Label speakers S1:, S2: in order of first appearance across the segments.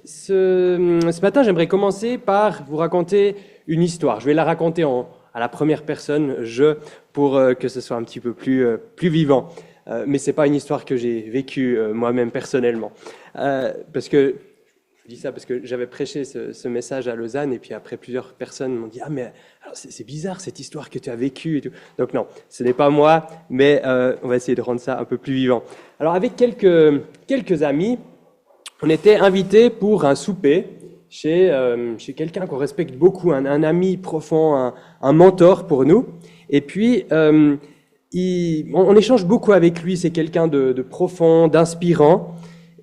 S1: ce matin, j'aimerais commencer par vous raconter une histoire. Je vais la raconter à la première personne, pour que ce soit un petit peu plus vivant. Mais c'est pas une histoire que j'ai vécue moi-même personnellement. Parce que, je dis ça parce que j'avais prêché ce message à Lausanne et puis après plusieurs personnes m'ont dit « Ah mais alors, c'est bizarre cette histoire que tu as vécue. » et tout. Donc non, ce n'est pas moi, mais on va essayer de rendre ça un peu plus vivant. Alors avec quelques amis, on était invités pour un souper chez quelqu'un qu'on respecte beaucoup, un ami profond, un mentor pour nous. Et puis, on échange beaucoup avec lui, c'est quelqu'un de profond, d'inspirant.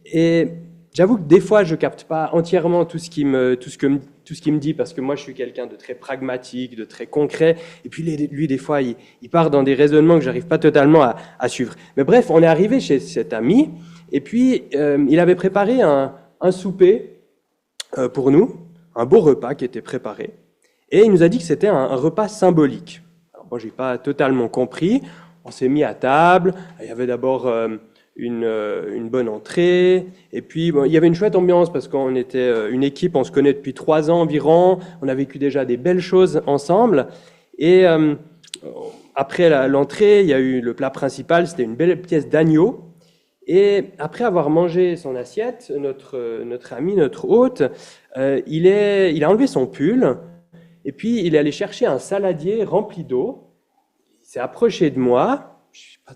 S1: Et j'avoue que des fois, je capte pas entièrement tout ce qu'il me dit, parce que moi, je suis quelqu'un de très pragmatique, de très concret. Et puis lui, des fois, il part dans des raisonnements que j'arrive pas totalement à suivre. Mais bref, on est arrivé chez cet ami, et puis il avait préparé un souper pour nous, un beau repas qui était préparé. Et il nous a dit que c'était un repas symbolique. Alors moi, j'ai pas totalement compris. On s'est mis à table. Il y avait d'abord une bonne entrée. Et puis, bon, il y avait une chouette ambiance parce qu'on était une équipe, on se connaît depuis 3 ans environ. On a vécu déjà des belles choses ensemble. Et après l'entrée, il y a eu le plat principal, c'était une belle pièce d'agneau. Et après avoir mangé son assiette, notre ami, notre hôte, il a enlevé son pull et puis il est allé chercher un saladier rempli d'eau. Il s'est approché de moi. Je n'ai pas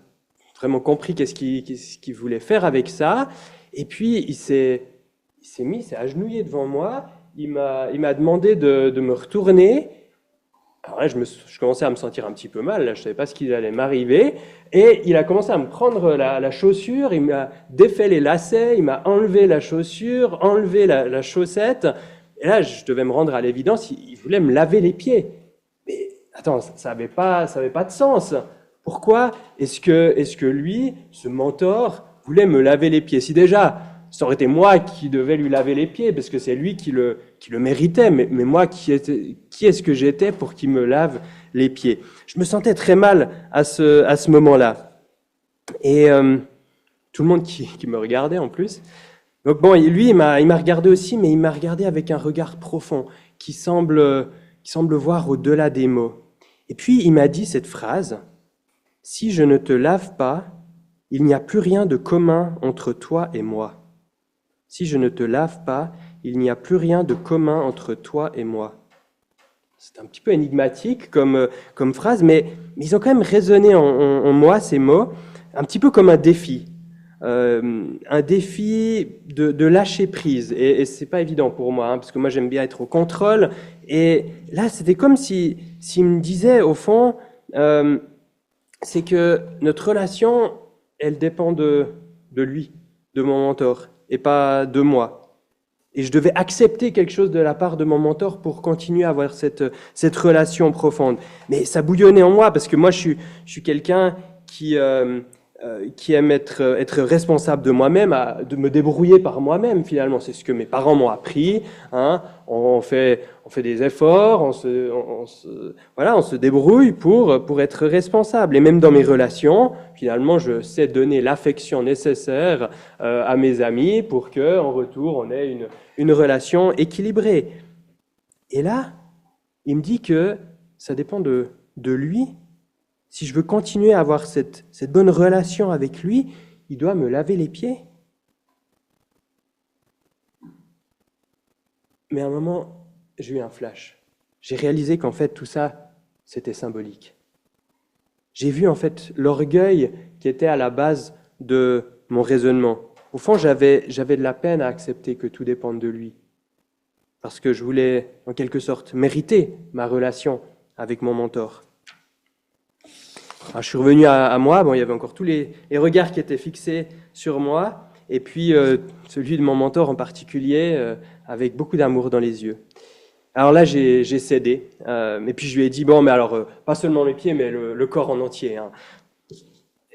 S1: vraiment compris qu'est-ce qu'il voulait faire avec ça. Et puis il s'est agenouillé devant moi. Il m'a demandé de me retourner. Alors là, je commençais à me sentir un petit peu mal. Là, je ne savais pas ce qui allait m'arriver. Et il a commencé à me prendre la chaussure. Il m'a défait les lacets. Il m'a enlevé la chaussure, enlevé la chaussette. Et là, je devais me rendre à l'évidence. Il voulait me laver les pieds. Mais attends, ça n'avait pas de sens. Pourquoi est-ce que lui, ce mentor, voulait me laver les pieds? Si déjà, ça aurait été moi qui devais lui laver les pieds, parce que c'est lui qui le méritait, mais moi, qui est-ce que j'étais pour qu'il me lave les pieds? Je me sentais très mal à ce moment-là. Et tout le monde qui me regardait en plus. Donc bon, lui, il m'a regardé aussi, mais il m'a regardé avec un regard profond, qui semble voir au-delà des mots. Et puis, il m'a dit cette phrase: « Si je ne te lave pas, il n'y a plus rien de commun entre toi et moi. Si je ne te lave pas, il n'y a plus rien de commun entre toi et moi. » C'est un petit peu énigmatique comme phrase, mais ils ont quand même résonné en moi, ces mots, un petit peu comme un défi. Un défi de lâcher prise. Et c'est pas évident pour moi, parce que moi, j'aime bien être au contrôle. Et là, c'était comme s'il me disait, au fond, c'est que notre relation, elle dépend de lui, de mon mentor, et pas de moi. Et je devais accepter quelque chose de la part de mon mentor pour continuer à avoir cette relation profonde. Mais ça bouillonnait en moi, parce que moi, je suis quelqu'un qui aime être responsable de moi-même, de me débrouiller par moi-même, finalement. C'est ce que mes parents m'ont appris. Hein. On fait des efforts, on se débrouille pour être responsable. Et même dans mes relations, finalement, je sais donner l'affection nécessaire à mes amis pour qu'en retour, on ait une relation équilibrée. Et là, il me dit que ça dépend de lui. Si je veux continuer à avoir cette bonne relation avec lui, il doit me laver les pieds. Mais à un moment, j'ai eu un flash. J'ai réalisé qu'en fait, tout ça, c'était symbolique. J'ai vu en fait l'orgueil qui était à la base de mon raisonnement. Au fond, j'avais de la peine à accepter que tout dépende de lui. Parce que je voulais, en quelque sorte, mériter ma relation avec mon mentor. Alors, je suis revenu à moi, bon, il y avait encore tous les regards qui étaient fixés sur moi, et puis celui de mon mentor en particulier, avec beaucoup d'amour dans les yeux. Alors là, j'ai cédé, et puis je lui ai dit, bon, mais alors, pas seulement les pieds, mais le corps en entier. Hein.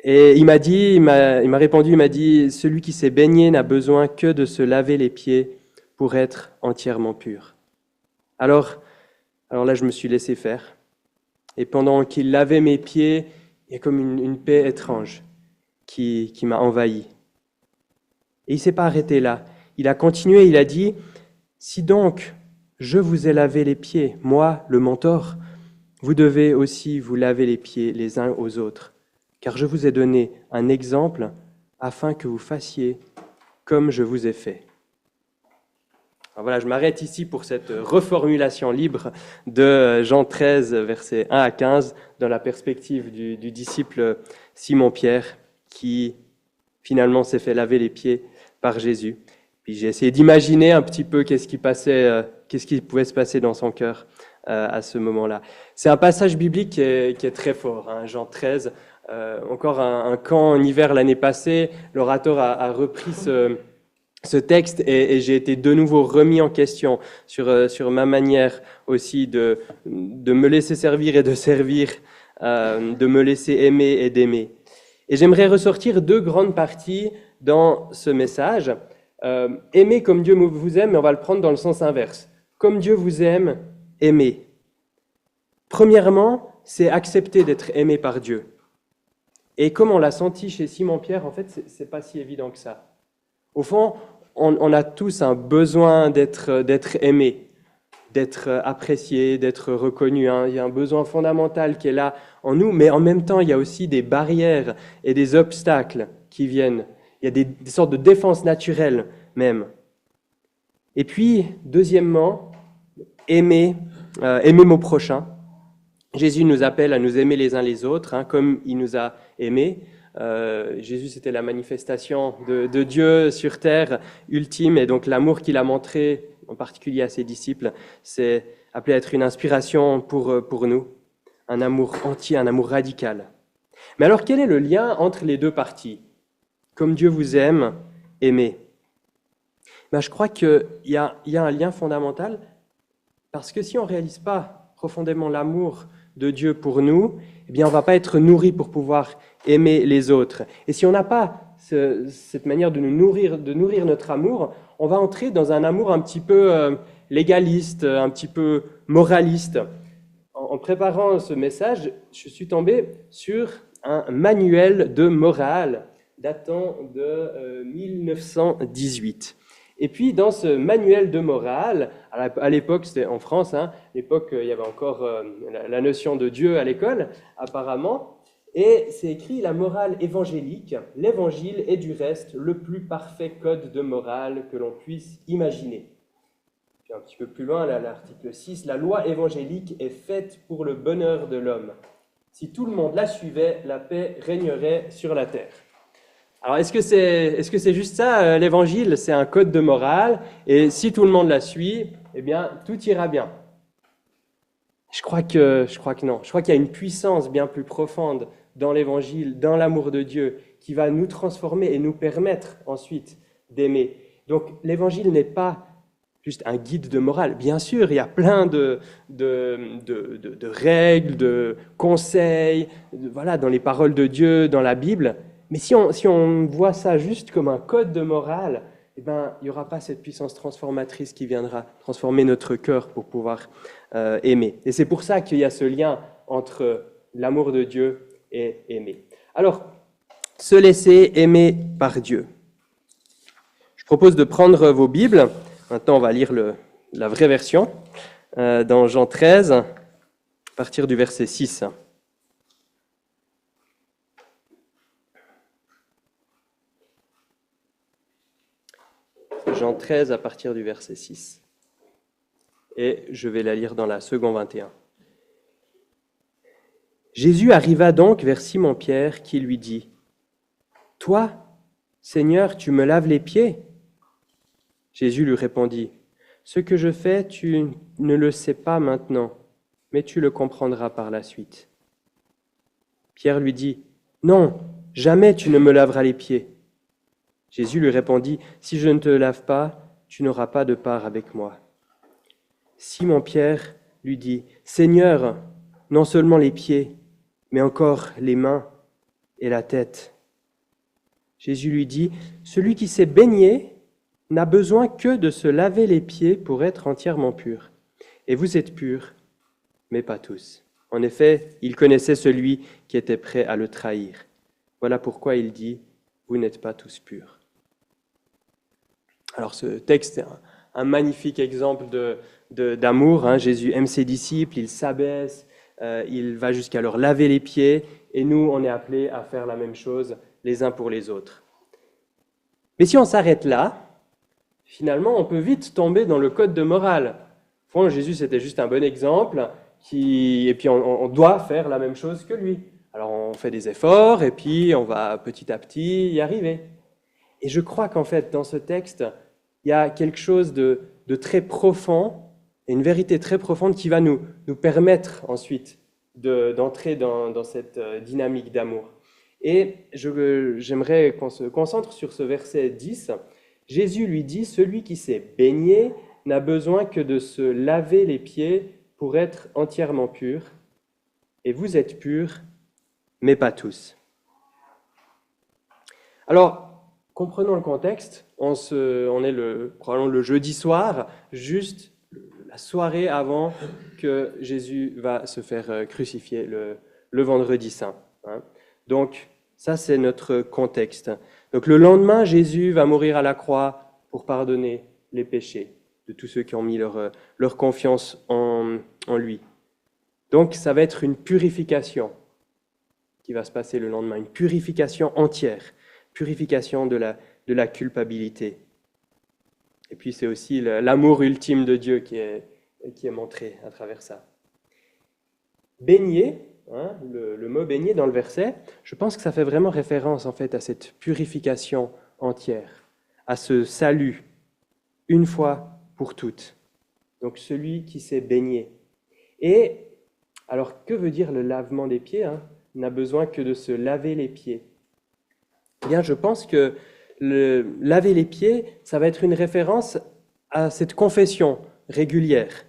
S1: Et il m'a répondu, il m'a dit, celui qui s'est baigné n'a besoin que de se laver les pieds pour être entièrement pur. Alors là, je me suis laissé faire, et pendant qu'il lavait mes pieds, il y a comme une paix étrange qui m'a envahi. Et il ne s'est pas arrêté là. il a continué, il a dit, « Si donc je vous ai lavé les pieds, moi, le mentor, vous devez aussi vous laver les pieds les uns aux autres, car je vous ai donné un exemple afin que vous fassiez comme je vous ai fait. » Alors voilà, je m'arrête ici pour cette reformulation libre de Jean 13, versets 1 à 15, dans la perspective du disciple Simon-Pierre, qui finalement s'est fait laver les pieds par Jésus. Puis j'ai essayé d'imaginer un petit peu qu'est-ce qui pouvait se passer dans son cœur à ce moment-là. C'est un passage biblique qui est très fort, hein, Jean 13. Encore un camp en hiver l'année passée, l'orateur a repris ce texte et j'ai été de nouveau remis en question sur ma manière aussi de me laisser servir et de servir, de me laisser aimer et d'aimer. Et j'aimerais ressortir 2 grandes parties dans ce message. Aimer comme Dieu vous aime, mais on va le prendre dans le sens inverse. Comme Dieu vous aime, aimez. Premièrement, c'est accepter d'être aimé par Dieu. Et comme on l'a senti chez Simon-Pierre, en fait, c'est pas si évident que ça. Au fond, on a tous un besoin d'être aimé, d'être apprécié, d'être reconnu. Hein. Il y a un besoin fondamental qui est là en nous, mais en même temps, il y a aussi des barrières et des obstacles qui viennent. Il y a des sortes de défenses naturelles même. Et puis, deuxièmement, aimer mon prochain. Jésus nous appelle à nous aimer les uns les autres, hein, comme il nous a aimés. Jésus, c'était la manifestation de Dieu sur terre ultime, et donc l'amour qu'il a montré, en particulier à ses disciples, c'est appelé à être une inspiration pour nous, un amour entier, un amour radical. Mais alors, quel est le lien entre les 2 parties ? Comme Dieu vous aime, aimez. Je crois qu'il y a un lien fondamental, parce que si on ne réalise pas profondément l'amour de Dieu pour nous, eh bien, on ne va pas être nourri pour pouvoir aimer les autres. Et si on n'a pas cette manière de nourrir notre amour, on va entrer dans un amour un petit peu légaliste, un petit peu moraliste. En préparant ce message, je suis tombé sur un manuel de morale datant de 1918. Et puis, dans ce manuel de morale, à l'époque, c'était en France, hein, à l'époque, il y avait encore la notion de Dieu à l'école, apparemment, et c'est écrit « La morale évangélique, l'évangile est du reste le plus parfait code de morale que l'on puisse imaginer. » Puis un petit peu plus loin, là, l'article 6, « La loi évangélique est faite pour le bonheur de l'homme. Si tout le monde la suivait, la paix régnerait sur la terre. » Alors, est-ce que c'est juste ça, l'évangile ? C'est un code de morale, et si tout le monde la suit, eh bien, tout ira bien. Je crois que non. Je crois qu'il y a une puissance bien plus profonde dans l'évangile, dans l'amour de Dieu, qui va nous transformer et nous permettre ensuite d'aimer. Donc, l'évangile n'est pas juste un guide de morale. Bien sûr, il y a plein de règles, de conseils, voilà, dans les paroles de Dieu, dans la Bible. Mais si on voit ça juste comme un code de morale, eh ben, il n'y aura pas cette puissance transformatrice qui viendra transformer notre cœur pour pouvoir aimer. Et c'est pour ça qu'il y a ce lien entre l'amour de Dieu et aimer. Alors, se laisser aimer par Dieu. Je propose de prendre vos Bibles. Maintenant, on va lire la vraie version dans Jean 13, à partir du verset 6. Jean 13 à partir du verset 6. Et je vais la lire dans la seconde 21. Jésus arriva donc vers Simon-Pierre qui lui dit « Toi, Seigneur, tu me laves les pieds ?» Jésus lui répondit « Ce que je fais, tu ne le sais pas maintenant, mais tu le comprendras par la suite. » Pierre lui dit « Non, jamais tu ne me laveras les pieds. » Jésus lui répondit, « Si je ne te lave pas, tu n'auras pas de part avec moi. » Simon-Pierre lui dit, « Seigneur, non seulement les pieds, mais encore les mains et la tête. » Jésus lui dit, « Celui qui s'est baigné n'a besoin que de se laver les pieds pour être entièrement pur. Et vous êtes purs, mais pas tous. » En effet, il connaissait celui qui était prêt à le trahir. Voilà pourquoi il dit, « Vous n'êtes pas tous purs. » Alors ce texte est un magnifique exemple d'amour. Hein. Jésus aime ses disciples, il s'abaisse, il va jusqu'à leur laver les pieds, et nous, on est appelés à faire la même chose les uns pour les autres. Mais si on s'arrête là, finalement, on peut vite tomber dans le code de morale. Au fond, Jésus, c'était juste un bon exemple, et puis on doit faire la même chose que lui. Alors on fait des efforts, et puis on va petit à petit y arriver. Et je crois qu'en fait, dans ce texte, il y a quelque chose de très profond, et une vérité très profonde qui va nous permettre ensuite d'entrer dans cette dynamique d'amour. Et j'aimerais qu'on se concentre sur ce verset 10. Jésus lui dit, « Celui qui s'est baigné n'a besoin que de se laver les pieds pour être entièrement pur. Et vous êtes purs, mais pas tous. » Alors, comprenons le contexte. On est probablement le jeudi soir, juste la soirée avant que Jésus va se faire crucifier le vendredi saint. Hein. Donc, ça, c'est notre contexte. Donc, le lendemain, Jésus va mourir à la croix pour pardonner les péchés de tous ceux qui ont mis leur confiance en lui. Donc, ça va être une purification qui va se passer le lendemain, une purification entière, purification de la culpabilité. Et puis, c'est aussi l'amour ultime de Dieu qui est montré à travers ça. Baigner, hein, le mot baigner dans le verset, je pense que ça fait vraiment référence en fait à cette purification entière, à ce salut, une fois pour toutes. Donc celui qui s'est baigné. Et alors que veut dire le lavement des pieds, hein? N'a besoin que de se laver les pieds. Eh bien, je pense que laver les pieds, ça va être une référence à cette confession régulière.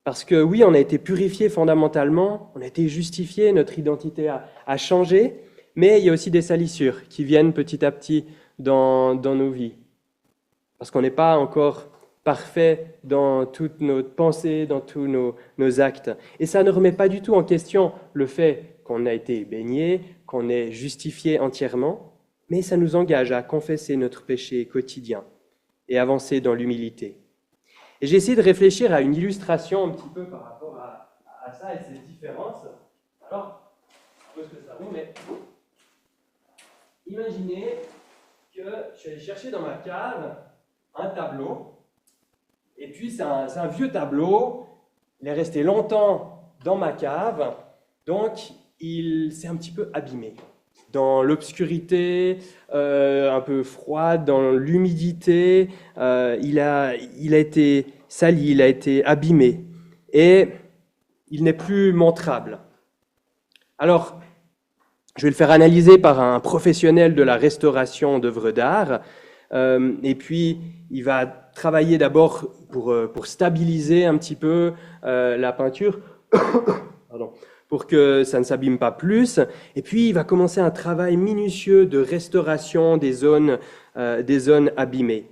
S1: Parce que oui, on a été purifié fondamentalement, on a été justifié, notre identité a changé, mais il y a aussi des salissures qui viennent petit à petit dans nos vies. Parce qu'on n'est pas encore parfait dans toutes nos pensées, dans tous nos actes. Et ça ne remet pas du tout en question le fait qu'on a été baigné, qu'on est justifié entièrement, mais ça nous engage à confesser notre péché quotidien et avancer dans l'humilité. Et j'ai essayé de réfléchir à une illustration un petit peu par rapport à ça et ces différences. Alors, je sais pas ce que ça vaut, mais imaginez que je suis allé chercher dans ma cave un tableau, et puis c'est un vieux tableau, il est resté longtemps dans ma cave, donc il s'est un petit peu abîmé. Dans l'obscurité, un peu froide, dans l'humidité, il a été sali, il a été abîmé, et il n'est plus montrable. Alors, je vais le faire analyser par un professionnel de la restauration d'œuvres d'art, et puis il va travailler d'abord pour stabiliser un petit peu la peinture, pardon, pour que ça ne s'abîme pas plus. Et puis, il va commencer un travail minutieux de restauration des zones abîmées.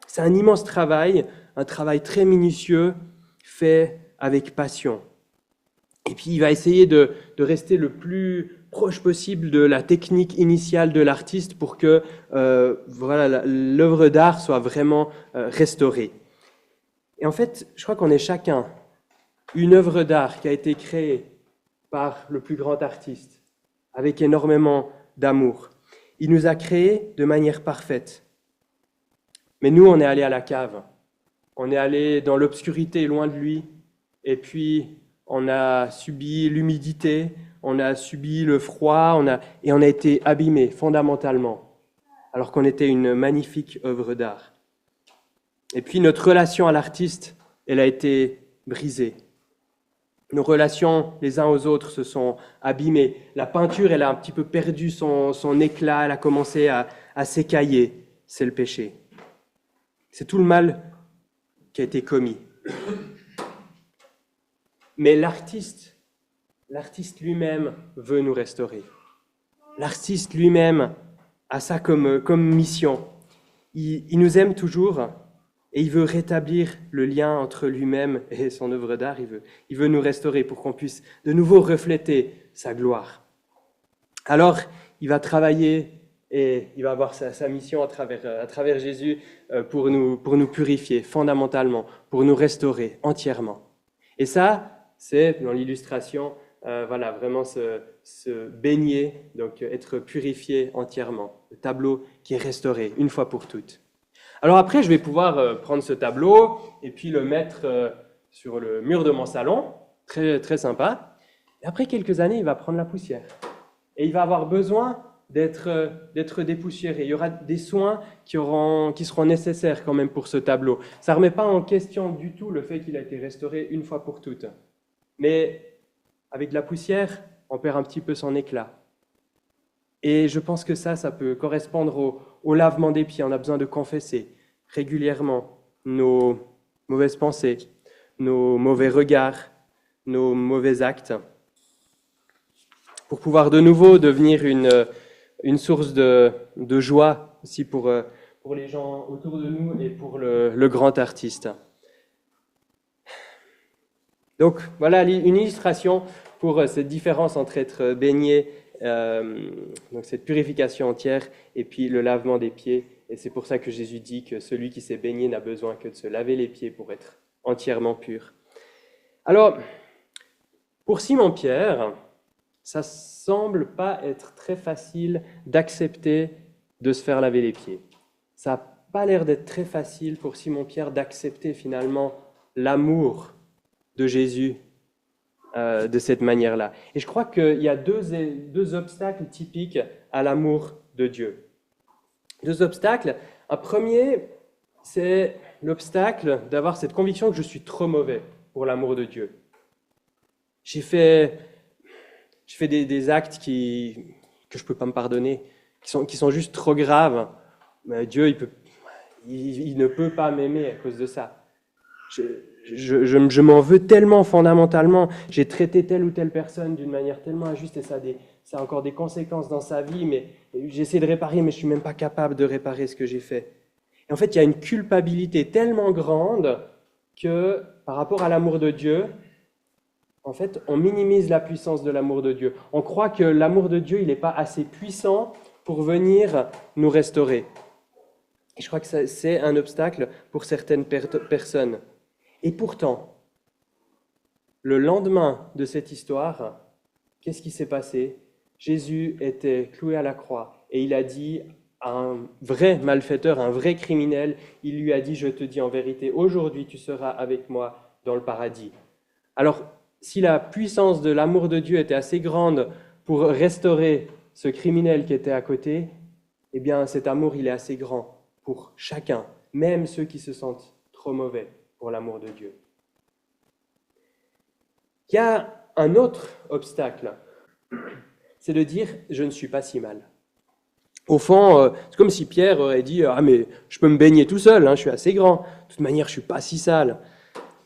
S1: C'est un immense travail, un travail très minutieux, fait avec passion. Et puis, il va essayer de rester le plus proche possible de la technique initiale de l'artiste pour que l'œuvre d'art soit vraiment restaurée. Et en fait, je crois qu'on est chacun une œuvre d'art qui a été créée par le plus grand artiste, avec énormément d'amour. Il nous a créés de manière parfaite. Mais nous, on est allé à la cave. On est allé dans l'obscurité, loin de lui. Et puis, on a subi l'humidité, on a subi le froid, et on a été abîmés fondamentalement, alors qu'on était une magnifique œuvre d'art. Et puis, notre relation à l'artiste, elle a été brisée. Nos relations les uns aux autres se sont abîmées. La peinture, elle a un petit peu perdu son éclat, elle a commencé à s'écailler. C'est le péché. C'est tout le mal qui a été commis. Mais l'artiste lui-même veut nous restaurer. L'artiste lui-même a ça comme mission. Il nous aime toujours. Et il veut rétablir le lien entre lui-même et son œuvre d'art. Il veut nous restaurer pour qu'on puisse de nouveau refléter sa gloire. Alors, il va travailler et il va avoir sa mission à travers Jésus pour nous purifier fondamentalement, pour nous restaurer entièrement. Et ça, c'est dans l'illustration, voilà, vraiment se baigner, donc être purifié entièrement. Le tableau qui est restauré une fois pour toutes. Alors après, je vais pouvoir prendre ce tableau et puis le mettre sur le mur de mon salon, très, très sympa. Et après quelques années, il va prendre la poussière. Et il va avoir besoin d'être dépoussiéré. Il y aura des soins qui seront nécessaires quand même pour ce tableau. Ça ne remet pas en question du tout le fait qu'il a été restauré une fois pour toutes. Mais avec de la poussière, on perd un petit peu son éclat. Et je pense que ça peut correspondre au lavement des pieds. On a besoin de confesser régulièrement nos mauvaises pensées, nos mauvais regards, nos mauvais actes, pour pouvoir de nouveau devenir une source de joie aussi pour les gens autour de nous et pour le grand artiste. Donc voilà une illustration pour cette différence entre être baigné, donc cette purification entière, et puis le lavement des pieds. Et c'est pour ça que Jésus dit que celui qui s'est baigné n'a besoin que de se laver les pieds pour être entièrement pur. Alors, pour Simon-Pierre, ça semble pas être très facile d'accepter de se faire laver les pieds. Ça n'a pas l'air d'être très facile pour Simon-Pierre d'accepter finalement l'amour de Jésus de cette manière-là. Et je crois qu'il y a deux obstacles typiques à l'amour de Dieu. Deux obstacles. Un premier, c'est l'obstacle d'avoir cette conviction que je suis trop mauvais pour l'amour de Dieu. J'ai fait des actes que je ne peux pas me pardonner, qui sont juste trop graves. Mais Dieu, il ne peut pas m'aimer à cause de ça. Je m'en veux tellement fondamentalement. J'ai traité telle ou telle personne d'une manière tellement injuste et ça a encore des conséquences dans sa vie, mais j'essaie de réparer, mais je ne suis même pas capable de réparer ce que j'ai fait. Et en fait, il y a une culpabilité tellement grande que par rapport à l'amour de Dieu, en fait, on minimise la puissance de l'amour de Dieu. On croit que l'amour de Dieu, il n'est pas assez puissant pour venir nous restaurer. Et je crois que c'est un obstacle pour certaines personnes. Et pourtant, le lendemain de cette histoire, qu'est-ce qui s'est passé? Jésus était cloué à la croix et il a dit à un vrai malfaiteur, un vrai criminel, il lui a dit, je te dis en vérité, aujourd'hui tu seras avec moi dans le paradis. Alors, si la puissance de l'amour de Dieu était assez grande pour restaurer ce criminel qui était à côté, eh bien cet amour, il est assez grand pour chacun, même ceux qui se sentent trop mauvais pour l'amour de Dieu. Il y a un autre obstacle, c'est de dire « je ne suis pas si mal ». Au fond, c'est comme si Pierre aurait dit « ah mais je peux me baigner tout seul, je suis assez grand, de toute manière je ne suis pas si sale ».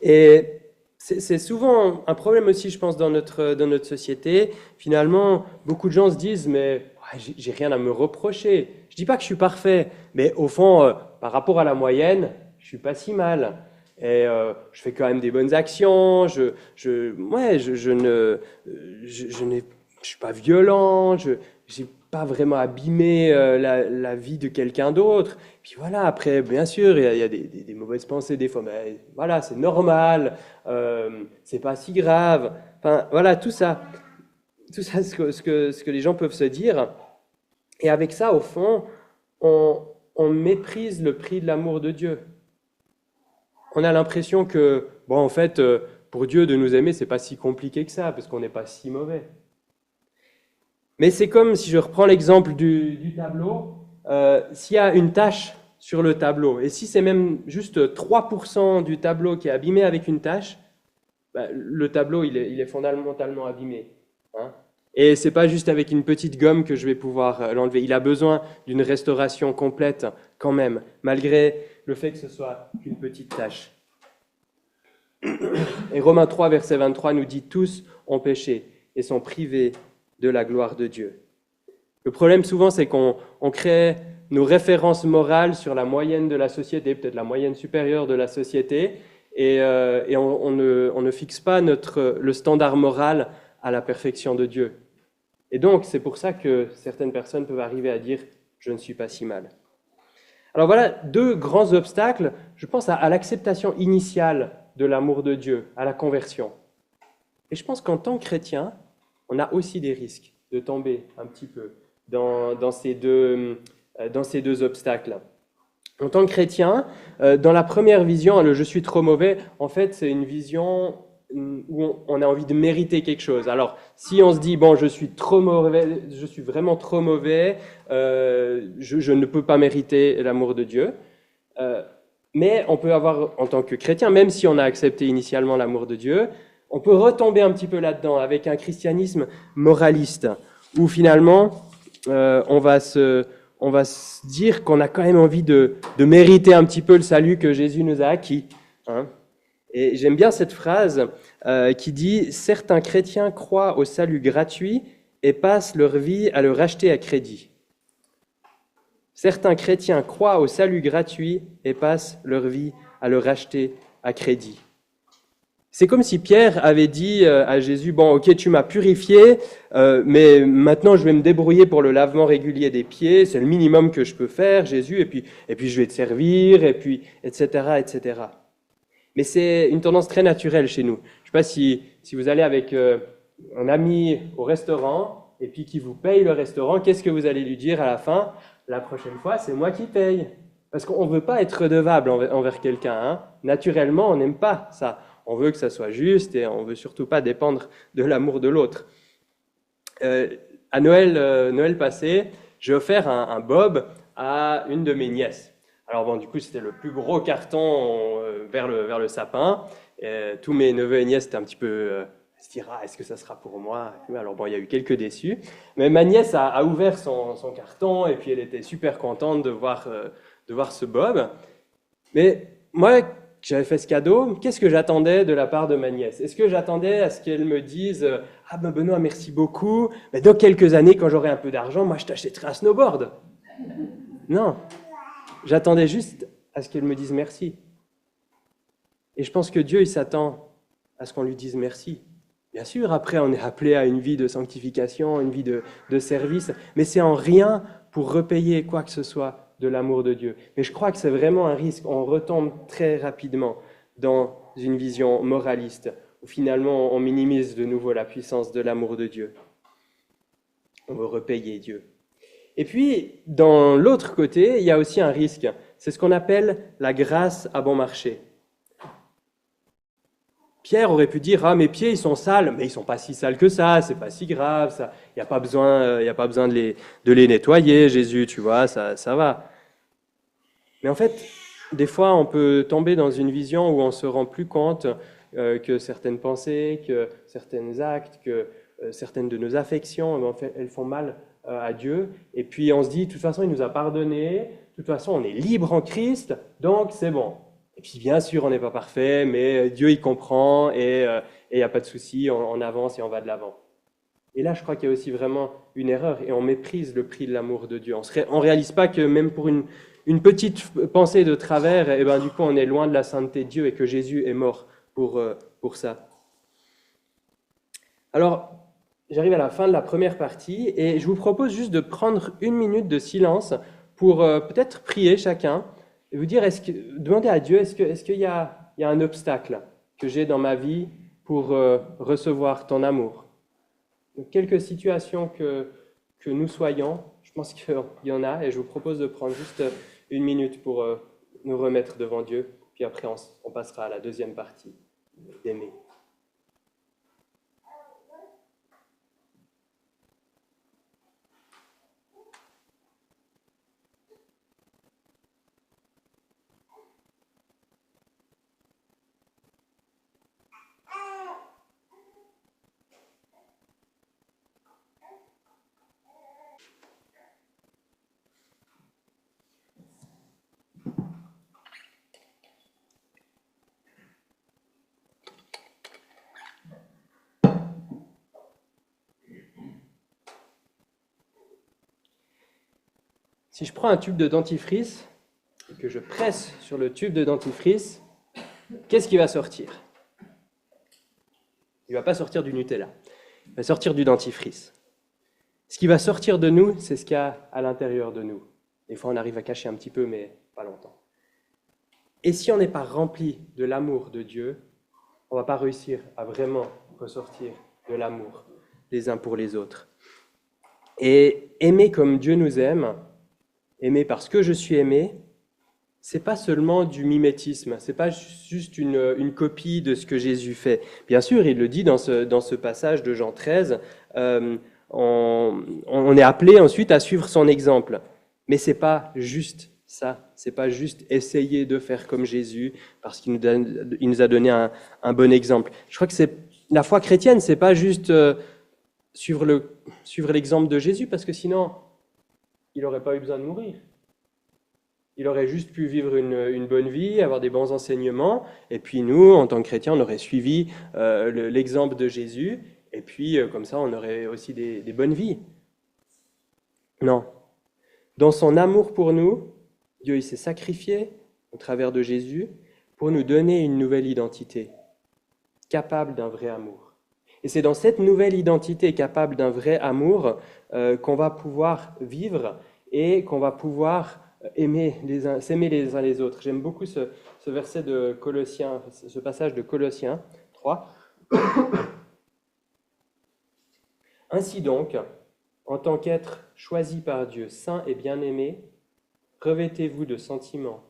S1: Et c'est souvent un problème aussi, je pense, dans notre société. Finalement, beaucoup de gens se disent « mais j'ai rien à me reprocher, je ne dis pas que je suis parfait, mais au fond, par rapport à la moyenne, je ne suis pas si mal ». Et je fais quand même des bonnes actions, je suis pas violent, je n'ai pas vraiment abîmé la vie de quelqu'un d'autre. Puis voilà, après, bien sûr, il y a des mauvaises pensées des fois, mais voilà, c'est normal, c'est pas si grave. Enfin, voilà, tout ça ce que les gens peuvent se dire. Et avec ça, au fond, on méprise le prix de l'amour de Dieu. On a l'impression que, bon, en fait, pour Dieu de nous aimer, c'est pas si compliqué que ça, parce qu'on n'est pas si mauvais. Mais c'est comme si je reprends l'exemple du tableau, s'il y a une tache sur le tableau, et si c'est même juste 3% du tableau qui est abîmé avec une tache, le tableau, il est fondamentalement abîmé. Et c'est pas juste avec une petite gomme que je vais pouvoir l'enlever. Il a besoin d'une restauration complète quand même, malgré le fait que ce soit qu'une petite tache. Et Romains 3, verset 23 nous dit « Tous ont péché et sont privés de la gloire de Dieu ». Le problème souvent, c'est qu'on crée nos références morales sur la moyenne de la société, peut-être la moyenne supérieure de la société, et on ne fixe pas le standard moral à la perfection de Dieu. Et donc, c'est pour ça que certaines personnes peuvent arriver à dire je ne suis pas si mal. Alors voilà deux grands obstacles, je pense à l'acceptation initiale de l'amour de Dieu, à la conversion. Et je pense qu'en tant que chrétien, on a aussi des risques de tomber un petit peu dans ces deux obstacles. En tant que chrétien, dans la première vision, le « je suis trop mauvais », en fait, c'est une vision où on a envie de mériter quelque chose. Alors, si on se dit, bon, je suis trop mauvais, je suis vraiment trop mauvais, je ne peux pas mériter l'amour de Dieu. Mais on peut avoir, en tant que chrétien, même si on a accepté initialement l'amour de Dieu, on peut retomber un petit peu là-dedans avec un christianisme moraliste, où finalement, on va se dire qu'on a quand même envie de mériter un petit peu le salut que Jésus nous a acquis. Hein. Et j'aime bien cette phrase qui dit « Certains chrétiens croient au salut gratuit et passent leur vie à le racheter à crédit. » Certains chrétiens croient au salut gratuit et passent leur vie à le racheter à crédit. C'est comme si Pierre avait dit à Jésus, bon, ok, tu m'as purifié, mais maintenant je vais me débrouiller pour le lavement régulier des pieds, c'est le minimum que je peux faire, Jésus, et puis je vais te servir, et puis, etc., etc. Mais c'est une tendance très naturelle chez nous. Je ne sais pas si vous allez avec un ami au restaurant, et puis qui vous paye le restaurant, qu'est-ce que vous allez lui dire à la fin? La prochaine fois, c'est moi qui paye. Parce qu'on ne veut pas être redevable envers quelqu'un. Hein. Naturellement, on n'aime pas ça. On veut que ça soit juste et on ne veut surtout pas dépendre de l'amour de l'autre. À Noël passé, j'ai offert un bob à une de mes nièces. Alors bon, du coup, c'était le plus gros carton vers le sapin. Tous mes neveux et nièces étaient un petit peu se dire, ah, est-ce que ça sera pour moi? Alors bon, il y a eu quelques déçus. Mais ma nièce a ouvert son carton et puis elle était super contente de voir ce bob. Mais moi, j'avais fait ce cadeau, qu'est-ce que j'attendais de la part de ma nièce? Est-ce que j'attendais à ce qu'elle me dise « Ah ben Benoît, merci beaucoup, mais dans quelques années, quand j'aurai un peu d'argent, moi je t'achèterai un snowboard ». Non, j'attendais juste à ce qu'elle me dise merci. Et je pense que Dieu, il s'attend à ce qu'on lui dise merci. Bien sûr, après, on est appelé à une vie de sanctification, une vie de service, mais c'est en rien pour repayer quoi que ce soit de l'amour de Dieu. Mais je crois que c'est vraiment un risque. On retombe très rapidement dans une vision moraliste, où finalement on minimise de nouveau la puissance de l'amour de Dieu. On veut repayer Dieu. Et puis, dans l'autre côté, il y a aussi un risque. C'est ce qu'on appelle la grâce à bon marché. Pierre aurait pu dire « Ah, mes pieds, ils sont sales, mais ils ne sont pas si sales que ça, c'est pas si grave, il n'y a pas besoin, de les nettoyer, Jésus, tu vois, ça va. » Mais en fait, des fois, on peut tomber dans une vision où on se rend plus compte que certaines pensées, que certains actes, que certaines de nos affections, en fait, elles font mal à Dieu. Et puis on se dit, de toute façon, il nous a pardonné, de toute façon, on est libre en Christ, donc c'est bon. Et puis bien sûr, on n'est pas parfait, mais Dieu, il comprend et il n'y a pas de souci, on avance et on va de l'avant. Et là, je crois qu'il y a aussi vraiment une erreur et on méprise le prix de l'amour de Dieu. On ne réalise pas que même pour une petite pensée de travers, et ben, du coup, on est loin de la sainteté de Dieu et que Jésus est mort pour ça. Alors, j'arrive à la fin de la première partie et je vous propose juste de prendre une minute de silence pour peut-être prier chacun et vous dire, demander à Dieu, est-ce qu'il y a un obstacle que j'ai dans ma vie pour recevoir ton amour? Donc, quelques situations que nous soyons, je pense qu'il y en a et je vous propose de prendre juste une minute pour nous remettre devant Dieu, puis après on passera à la deuxième partie, d'aimer. Si je prends un tube de dentifrice et que je presse sur le tube de dentifrice, qu'est-ce qui va sortir? Il ne va pas sortir du Nutella, il va sortir du dentifrice. Ce qui va sortir de nous, c'est ce qu'il y a à l'intérieur de nous. Des fois, on arrive à cacher un petit peu, mais pas longtemps. Et si on n'est pas rempli de l'amour de Dieu, on ne va pas réussir à vraiment ressortir de l'amour les uns pour les autres. Et aimer comme Dieu nous aime, aimer parce que je suis aimé, c'est pas seulement du mimétisme, c'est pas juste une copie de ce que Jésus fait. Bien sûr, il le dit dans ce passage de Jean 13, on est appelé ensuite à suivre son exemple. Mais c'est pas juste ça, c'est pas juste essayer de faire comme Jésus parce qu'il nous a donné un bon exemple. Je crois que la foi chrétienne, c'est pas juste suivre l'exemple de Jésus, parce que sinon, il n'aurait pas eu besoin de mourir. Il aurait juste pu vivre une bonne vie, avoir des bons enseignements, et puis nous, en tant que chrétiens, on aurait suivi l'exemple de Jésus, et puis comme ça, on aurait aussi des bonnes vies. Non. Dans son amour pour nous, Dieu il s'est sacrifié au travers de Jésus pour nous donner une nouvelle identité, capable d'un vrai amour. Et c'est dans cette nouvelle identité capable d'un vrai amour qu'on va pouvoir vivre et qu'on va pouvoir s'aimer les uns les autres. J'aime beaucoup ce verset de Colossiens, ce passage de Colossiens 3. Ainsi donc, en tant qu'être choisi par Dieu, saint et bien-aimé, revêtez-vous de sentiments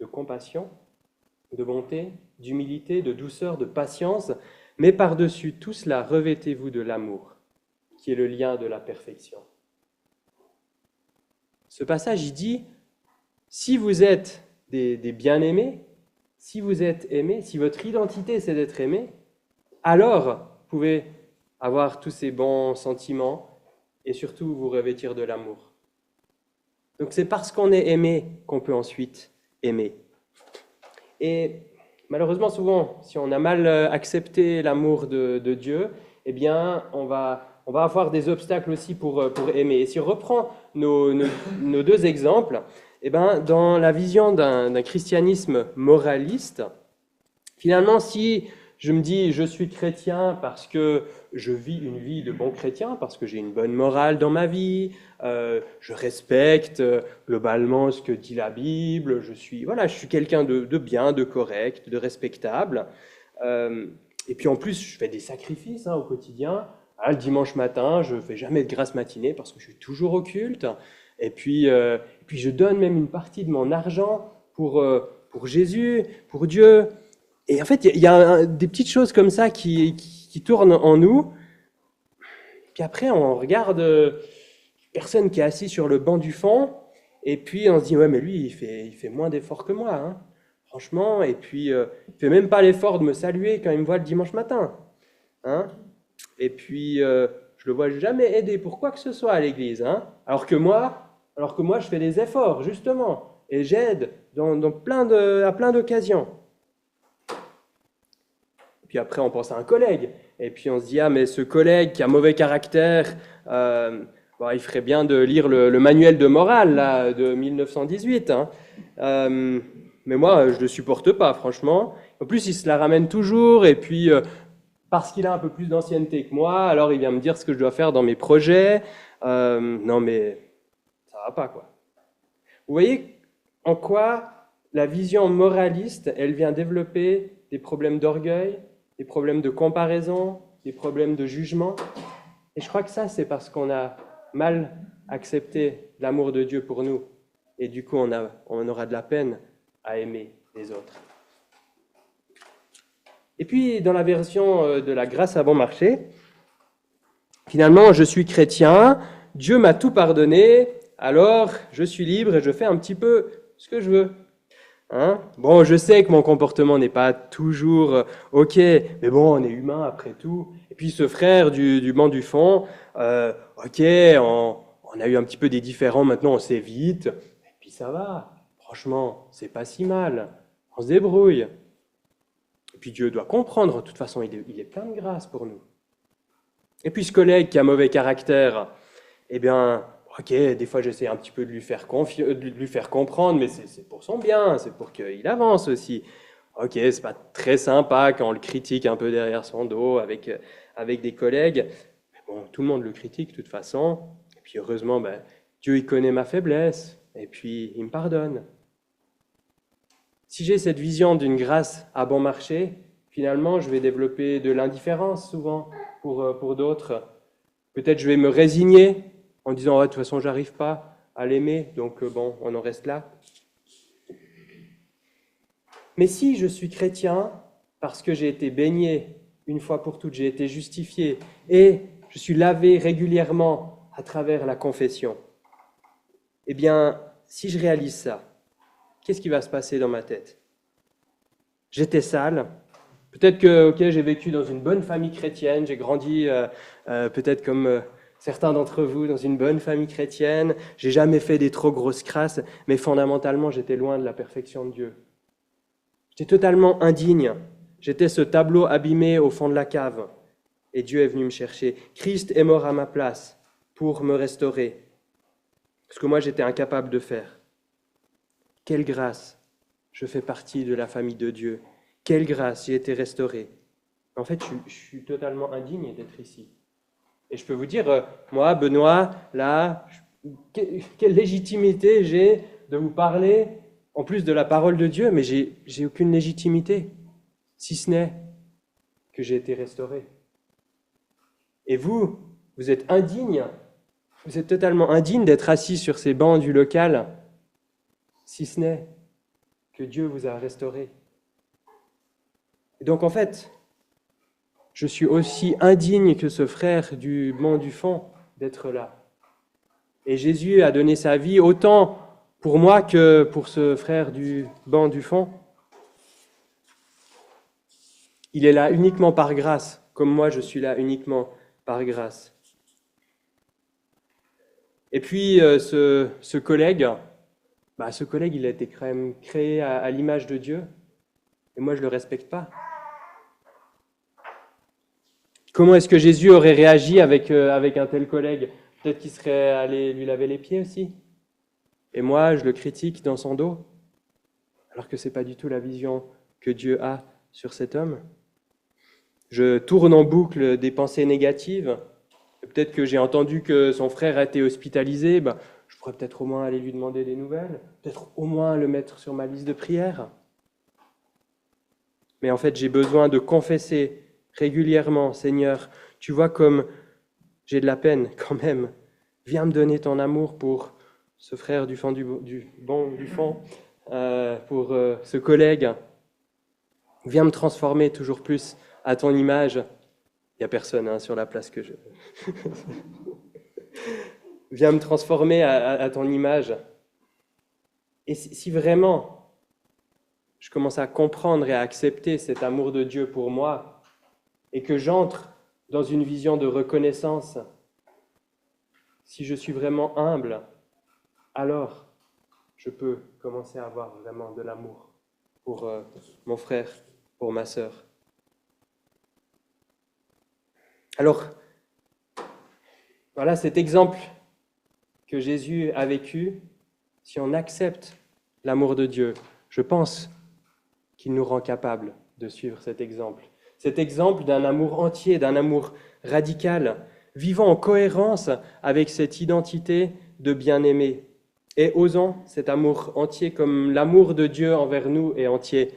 S1: de compassion, de bonté, d'humilité, de douceur, de patience, mais par-dessus tout cela, revêtez-vous de l'amour, qui est le lien de la perfection. Ce passage, il dit, si vous êtes des bien-aimés, si vous êtes aimés, si votre identité c'est d'être aimé, alors vous pouvez avoir tous ces bons sentiments et surtout vous revêtir de l'amour. Donc c'est parce qu'on est aimé qu'on peut ensuite aimer. Et malheureusement, souvent, si on a mal accepté l'amour de Dieu, eh bien, on va avoir des obstacles aussi pour aimer. Et si on reprend nos deux exemples, eh bien, dans la vision d'un christianisme moraliste, finalement, si je me dis je suis chrétien parce que je vis une vie de bon chrétien, parce que j'ai une bonne morale dans ma vie, je respecte globalement ce que dit la Bible, je suis quelqu'un de bien, de correct, de respectable. Et puis en plus, je fais des sacrifices au quotidien. Le dimanche matin, je ne fais jamais de grasse matinée parce que je suis toujours au culte. Et puis je donne même une partie de mon argent pour Jésus, pour Dieu. Et en fait, il y a des petites choses comme ça qui tournent en nous. Puis après, on regarde personne qui est assis sur le banc du fond, et puis on se dit, ouais, mais lui, il fait moins d'efforts que moi, hein, franchement, et puis il fait même pas l'effort de me saluer quand il me voit le dimanche matin. Hein. Et puis, je le vois jamais aider pour quoi que ce soit à l'église. Hein. Alors que moi, je fais des efforts, justement, et j'aide à plein d'occasions. Puis après, on pense à un collègue. Et puis on se dit, ah, mais ce collègue qui a mauvais caractère, il ferait bien de lire le manuel de morale là, de 1918. Hein. Mais moi, je ne le supporte pas, franchement. En plus, il se la ramène toujours. Et puis, parce qu'il a un peu plus d'ancienneté que moi, alors il vient me dire ce que je dois faire dans mes projets. Non, mais ça va pas, quoi. Vous voyez en quoi la vision moraliste, elle vient développer des problèmes d'orgueil, des problèmes de comparaison, des problèmes de jugement. Et je crois que ça, c'est parce qu'on a mal accepté l'amour de Dieu pour nous. Et du coup, on aura de la peine à aimer les autres. Et puis, dans la version de la grâce à bon marché, finalement, je suis chrétien, Dieu m'a tout pardonné, alors je suis libre et je fais un petit peu ce que je veux. Hein? Bon, je sais que mon comportement n'est pas toujours OK, mais bon, on est humain après tout. Et puis ce frère du banc du fond, OK, on a eu un petit peu des différends, maintenant on s'évite, et puis ça va. Franchement, c'est pas si mal. On se débrouille. Et puis Dieu doit comprendre, de toute façon, il est plein de grâce pour nous. Et puis ce collègue qui a mauvais caractère, eh bien, OK, des fois j'essaie un petit peu de lui faire comprendre, mais c'est pour son bien, c'est pour qu'il avance aussi. OK, c'est pas très sympa quand on le critique un peu derrière son dos avec des collègues. Mais Bon, tout le monde le critique de toute façon. Et puis heureusement, Dieu, il connaît ma faiblesse. Et puis, il me pardonne. Si j'ai cette vision d'une grâce à bon marché, finalement, je vais développer de l'indifférence souvent pour d'autres. Peut-être je vais me résigner en disant, ouais, de toute façon, j'arrive pas à l'aimer, donc bon, on en reste là. Mais si je suis chrétien, parce que j'ai été baigné une fois pour toutes, j'ai été justifié, et je suis lavé régulièrement à travers la confession, eh bien, si je réalise ça, qu'est-ce qui va se passer dans ma tête? J'étais sale. Peut-être que j'ai vécu dans une bonne famille chrétienne, j'ai grandi peut-être comme certains d'entre vous dans une bonne famille chrétienne, j'ai jamais fait des trop grosses crasses, mais fondamentalement j'étais loin de la perfection de Dieu. J'étais totalement indigne, j'étais ce tableau abîmé au fond de la cave, et Dieu est venu me chercher. Christ est mort à ma place pour me restaurer, ce que moi j'étais incapable de faire. Quelle grâce! Je fais partie de la famille de Dieu. Quelle grâce, j'ai été restauré. En fait, je suis totalement indigne d'être ici. Et je peux vous dire, moi, Benoît, là, quelle légitimité j'ai de vous parler, en plus de la parole de Dieu, mais j'ai aucune légitimité, si ce n'est que j'ai été restauré. Et vous êtes indigne, vous êtes totalement indigne d'être assis sur ces bancs du local, si ce n'est que Dieu vous a restauré. Et donc en fait, je suis aussi indigne que ce frère du banc du fond d'être là. Et Jésus a donné sa vie autant pour moi que pour ce frère du banc du fond. Il est là uniquement par grâce, comme moi je suis là uniquement par grâce. Et puis ce collègue, il a été quand même créé à l'image de Dieu, et moi je ne le respecte pas. Comment est-ce que Jésus aurait réagi avec un tel collègue? Peut-être qu'il serait allé lui laver les pieds aussi. Et moi, je le critique dans son dos, alors que ce n'est pas du tout la vision que Dieu a sur cet homme. Je tourne en boucle des pensées négatives. Peut-être que j'ai entendu que son frère a été hospitalisé. Je pourrais peut-être au moins aller lui demander des nouvelles, peut-être au moins le mettre sur ma liste de prières. Mais en fait, j'ai besoin de confesser régulièrement, Seigneur, tu vois comme j'ai de la peine quand même. Viens me donner ton amour pour ce frère du fond, pour ce collègue. Viens me transformer toujours plus à ton image. Il n'y a personne sur la place que je... Viens me transformer à ton image. Et si vraiment je commence à comprendre et à accepter cet amour de Dieu pour moi, et que j'entre dans une vision de reconnaissance, si je suis vraiment humble, alors je peux commencer à avoir vraiment de l'amour pour mon frère, pour ma sœur. Alors, voilà cet exemple que Jésus a vécu. Si on accepte l'amour de Dieu, je pense qu'il nous rend capables de suivre cet exemple. Cet exemple d'un amour entier, d'un amour radical, vivant en cohérence avec cette identité de bien-aimé. Et osons cet amour entier comme l'amour de Dieu envers nous est entier.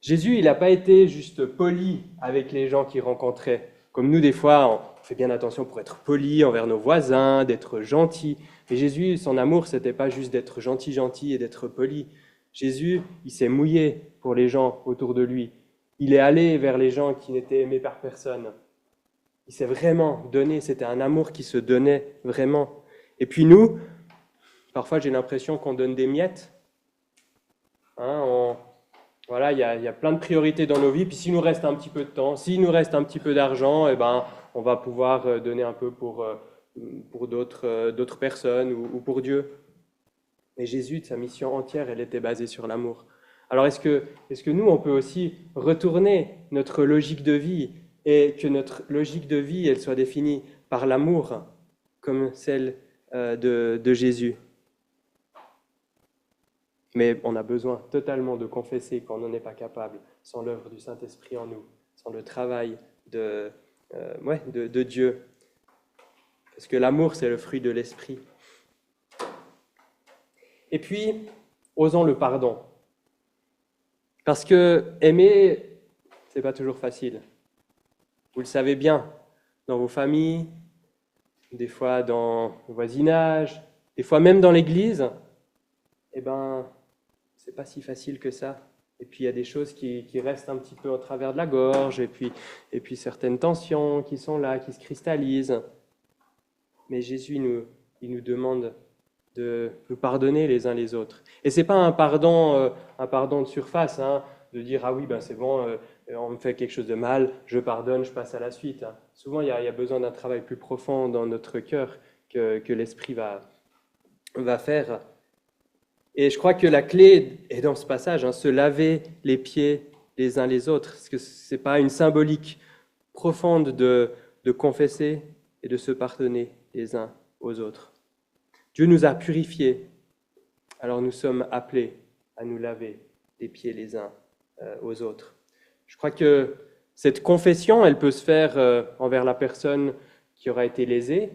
S1: Jésus, il n'a pas été juste poli avec les gens qu'il rencontrait. Comme nous, des fois, on fait bien attention pour être poli envers nos voisins, d'être gentil. Mais Jésus, son amour, ce n'était pas juste d'être gentil et d'être poli. Jésus, il s'est mouillé pour les gens autour de lui. Il est allé vers les gens qui n'étaient aimés par personne. Il s'est vraiment donné, c'était un amour qui se donnait vraiment. Et puis nous, parfois j'ai l'impression qu'on donne des miettes. Voilà, il y a plein de priorités dans nos vies, puis s'il nous reste un petit peu de temps, s'il nous reste un petit peu d'argent, on va pouvoir donner un peu pour d'autres personnes ou pour Dieu. Mais Jésus, sa mission entière, elle était basée sur l'amour. Alors est-ce que nous, on peut aussi retourner notre logique de vie et que notre logique de vie, elle soit définie par l'amour, comme celle de Jésus? Mais on a besoin totalement de confesser qu'on n'en est pas capable sans l'œuvre du Saint-Esprit en nous, sans le travail de Dieu. Parce que l'amour, c'est le fruit de l'esprit. Et puis, osons le pardon. Parce que aimer, c'est pas toujours facile. Vous le savez bien, dans vos familles, des fois dans le voisinage, des fois même dans l'église, eh ben, c'est pas si facile que ça. Et puis il y a des choses qui restent un petit peu au travers de la gorge, et puis certaines tensions qui sont là, qui se cristallisent. Mais Jésus, il nous demande de nous pardonner les uns les autres. Et c'est pas un pardon de surface, hein, de dire ah oui ben c'est bon, on me fait quelque chose de mal, je pardonne, je passe à la suite. Hein. Souvent il y a besoin d'un travail plus profond dans notre cœur que l'esprit va faire. Et je crois que la clé est dans ce passage, hein, se laver les pieds les uns les autres, parce que c'est pas une symbolique profonde de confesser et de se pardonner les uns aux autres. Dieu nous a purifiés, alors nous sommes appelés à nous laver les pieds les uns aux autres. Je crois que cette confession, elle peut se faire envers la personne qui aura été lésée,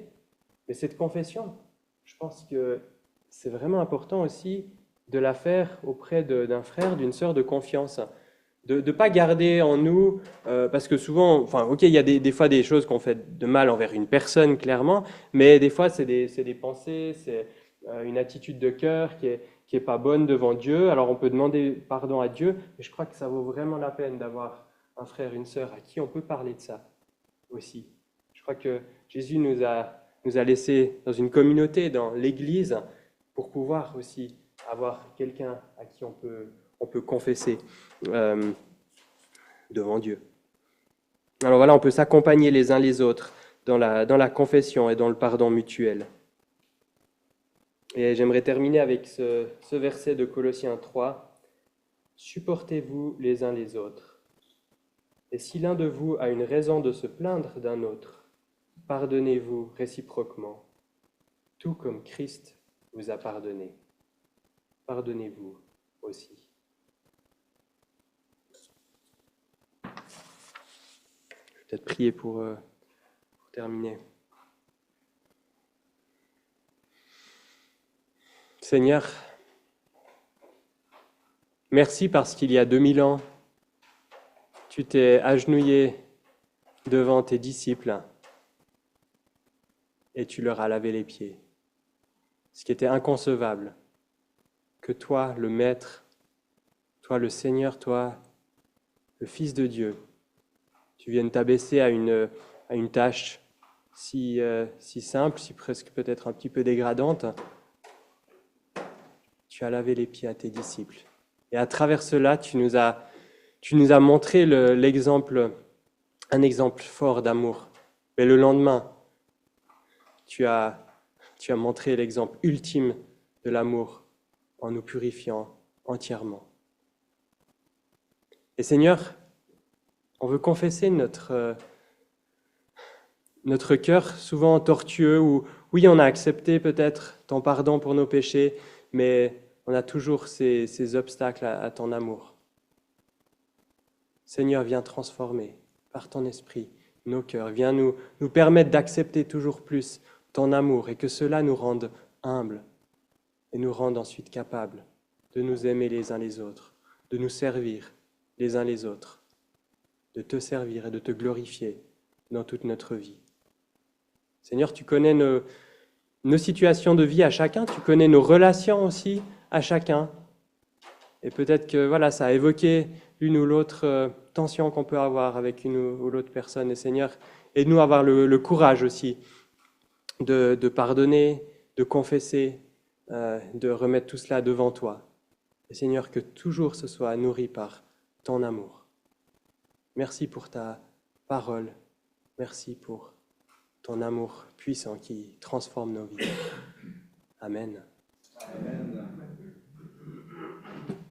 S1: mais cette confession, je pense que c'est vraiment important aussi de la faire auprès d'un frère, d'une sœur de confiance. De ne pas garder en nous, parce que souvent, enfin, ok, il y a des fois des choses qu'on fait de mal envers une personne, clairement, mais des fois, c'est des pensées, c'est une attitude de cœur qui est pas bonne devant Dieu. Alors, on peut demander pardon à Dieu, mais je crois que ça vaut vraiment la peine d'avoir un frère, une sœur à qui on peut parler de ça aussi. Je crois que Jésus nous a laissés dans une communauté, dans l'Église, pour pouvoir aussi avoir quelqu'un à qui on peut confesser devant Dieu. Alors voilà, on peut s'accompagner les uns les autres dans la confession et dans le pardon mutuel. Et j'aimerais terminer avec ce verset de Colossiens 3. Supportez-vous les uns les autres. Et si l'un de vous a une raison de se plaindre d'un autre, pardonnez-vous réciproquement, tout comme Christ vous a pardonné. Pardonnez-vous aussi. Je vais peut-être prier pour terminer. Seigneur, merci parce qu'il y a 2000 ans, tu t'es agenouillé devant tes disciples et tu leur as lavé les pieds. Ce qui était inconcevable, que toi, le Maître, toi, le Seigneur, toi, le Fils de Dieu, tu viennes t'abaisser à une tâche si simple, si presque peut-être un petit peu dégradante. Tu as lavé les pieds à tes disciples. Et à travers cela, tu nous as montré l'exemple, un exemple fort d'amour. Mais le lendemain, tu as montré l'exemple ultime de l'amour en nous purifiant entièrement. Et Seigneur, on veut confesser notre cœur souvent tortueux où, oui, on a accepté peut-être ton pardon pour nos péchés, mais on a toujours ces obstacles à ton amour. Seigneur, viens transformer par ton esprit nos cœurs. Viens nous permettre d'accepter toujours plus ton amour et que cela nous rende humbles et nous rende ensuite capables de nous aimer les uns les autres, de nous servir les uns les autres, de te servir et de te glorifier dans toute notre vie. Seigneur, tu connais nos situations de vie à chacun, tu connais nos relations aussi à chacun. Et peut-être que voilà, ça a évoqué l'une ou l'autre tension qu'on peut avoir avec une ou l'autre personne. Et Seigneur, aide-nous à avoir le courage aussi de pardonner, de confesser, de remettre tout cela devant toi. Et Seigneur, que toujours ce soit nourri par ton amour. Merci pour ta parole. Merci pour ton amour puissant qui transforme nos vies. Amen.
S2: Amen.